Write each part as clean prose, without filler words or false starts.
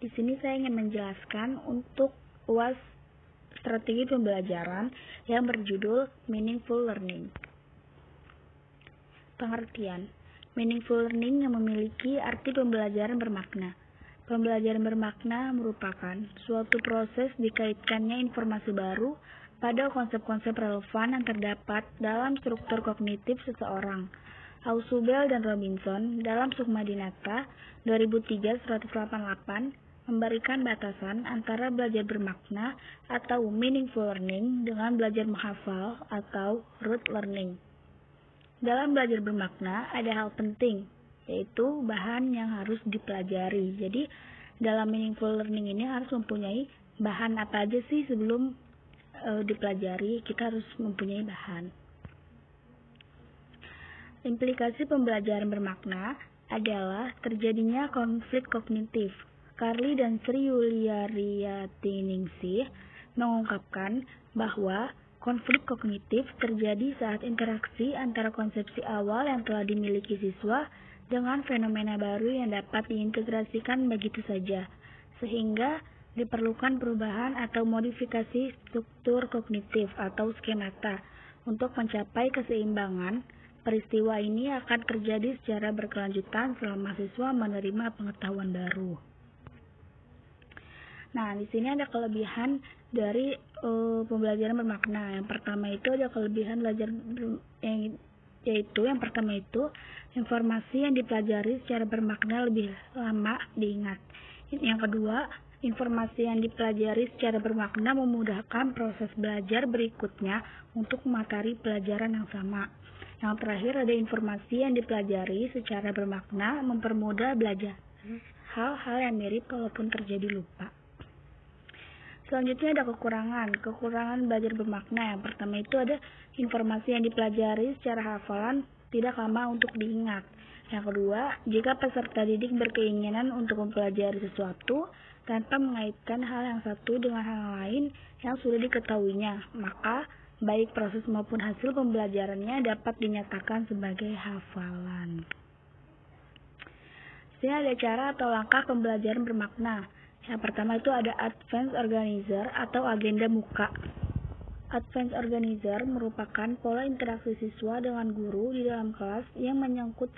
Di sini saya ingin menjelaskan untuk UAS strategi pembelajaran yang berjudul Meaningful Learning. Pengertian: Meaningful learning yang memiliki arti pembelajaran bermakna. Pembelajaran bermakna merupakan suatu proses dikaitkannya informasi baru pada konsep-konsep relevan yang terdapat dalam struktur kognitif seseorang. Ausubel dan Robinson dalam Sukma Dinata 2003-188 memberikan batasan antara belajar bermakna atau meaningful learning dengan belajar menghafal atau rote learning. Dalam belajar bermakna ada hal penting, yaitu bahan yang harus dipelajari. Jadi dalam meaningful learning ini harus mempunyai bahan apa aja sih sebelum dipelajari, kita harus mempunyai bahan. Implikasi pembelajaran bermakna adalah terjadinya konflik kognitif. Carly dan Sri Yuliariyatiningsih mengungkapkan bahwa konflik kognitif terjadi saat interaksi antara konsepsi awal yang telah dimiliki siswa dengan fenomena baru yang dapat diintegrasikan begitu saja, sehingga diperlukan perubahan atau modifikasi struktur kognitif atau skemata. Untuk mencapai keseimbangan, peristiwa ini akan terjadi secara berkelanjutan selama siswa menerima pengetahuan baru. Nah, di sini ada kelebihan dari pembelajaran bermakna. Yang pertama itu ada kelebihan belajar yaitu yang pertama itu informasi yang dipelajari secara bermakna lebih lama diingat. Yang kedua, informasi yang dipelajari secara bermakna memudahkan proses belajar berikutnya untuk memateri pelajaran yang sama. Yang terakhir ada informasi yang dipelajari secara bermakna mempermudah belajar hal-hal yang mirip walaupun terjadi lupa. Selanjutnya ada kekurangan belajar bermakna. Yang pertama itu ada informasi yang dipelajari secara hafalan tidak lama untuk diingat. Yang kedua, jika peserta didik berkeinginan untuk mempelajari sesuatu tanpa mengaitkan hal yang satu dengan hal lain yang sudah diketahuinya, maka baik proses maupun hasil pembelajarannya dapat dinyatakan sebagai hafalan. Sini ada cara atau langkah pembelajaran bermakna. Yang pertama itu ada Advanced Organizer atau agenda muka. Advanced Organizer merupakan pola interaksi siswa dengan guru di dalam kelas yang menyangkut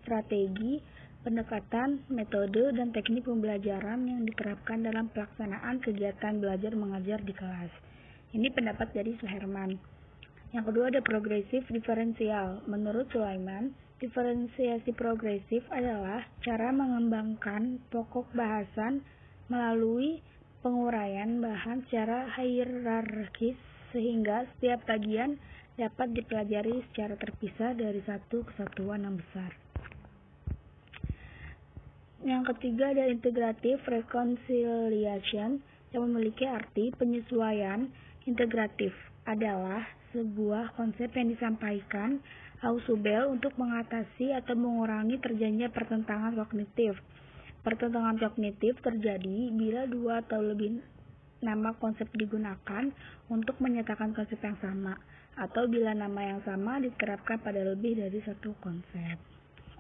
strategi, pendekatan, metode, dan teknik pembelajaran yang diterapkan dalam pelaksanaan kegiatan belajar mengajar di kelas. Ini pendapat dari Suherman. Yang kedua ada progresif diferensial. Menurut Sulaiman, diferensiasi progresif adalah cara mengembangkan pokok bahasan melalui penguraian bahan secara hierarkis sehingga setiap bagian dapat dipelajari secara terpisah dari satu kesatuan yang besar. Yang ketiga ada integrative reconciliation yang memiliki arti penyesuaian. Integratif adalah sebuah konsep yang disampaikan Ausubel untuk mengatasi atau mengurangi terjadinya pertentangan kognitif. Pertentangan kognitif terjadi bila dua atau lebih nama konsep digunakan untuk menyatakan konsep yang sama, atau bila nama yang sama diterapkan pada lebih dari satu konsep.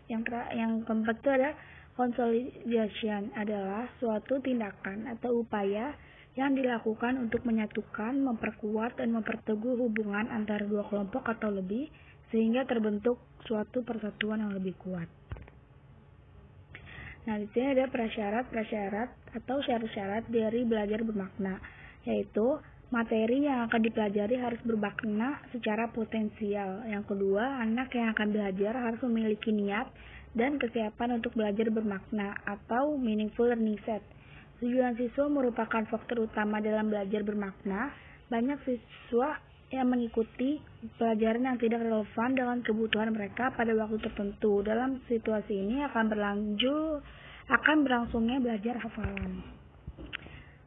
Yang keempat itu ada consolidation, adalah suatu tindakan atau upaya yang dilakukan untuk menyatukan, memperkuat, dan memperteguh hubungan antara dua kelompok atau lebih sehingga terbentuk suatu persatuan yang lebih kuat. Nah, di sini ada prasyarat atau syarat-syarat dari belajar bermakna, yaitu materi yang akan dipelajari harus bermakna secara potensial. Yang kedua, anak yang akan belajar harus memiliki niat dan kesiapan untuk belajar bermakna atau meaningful learning set. Tujuan siswa merupakan faktor utama dalam belajar bermakna. Banyak siswa yang mengikuti pelajaran yang tidak relevan dengan kebutuhan mereka pada waktu tertentu. Dalam situasi ini akan berlangsungnya belajar hafalan.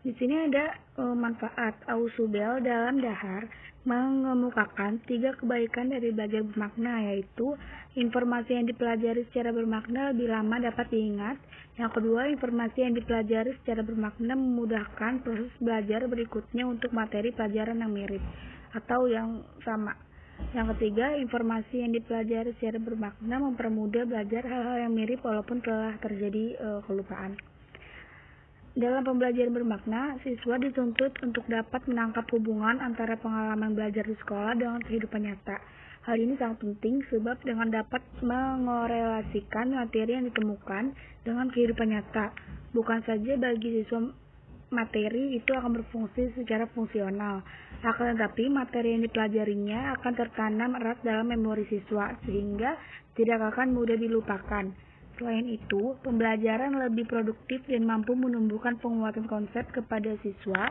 Di sini ada manfaat. Ausubel dalam Dahar mengemukakan 3 kebaikan dari belajar bermakna, yaitu informasi yang dipelajari secara bermakna lebih lama dapat diingat. Yang kedua, informasi yang dipelajari secara bermakna memudahkan proses belajar berikutnya untuk materi pelajaran yang mirip atau yang sama. Yang ketiga, informasi yang dipelajari secara bermakna mempermudah belajar hal-hal yang mirip walaupun telah terjadi kelupaan. Dalam pembelajaran bermakna, siswa dituntut untuk dapat menangkap hubungan antara pengalaman belajar di sekolah dengan kehidupan nyata. Hal ini sangat penting sebab dengan dapat mengorelasikan materi yang ditemukan dengan kehidupan nyata. Bukan saja bagi siswa materi itu akan berfungsi secara fungsional, akan tetapi materi yang dipelajarinya akan tertanam erat dalam memori siswa sehingga tidak akan mudah dilupakan. Selain itu, pembelajaran lebih produktif dan mampu menumbuhkan penguatan konsep kepada siswa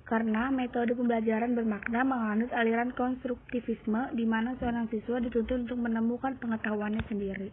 karena metode pembelajaran bermakna menganut aliran konstruktivisme di mana seorang siswa dituntut untuk menemukan pengetahuannya sendiri.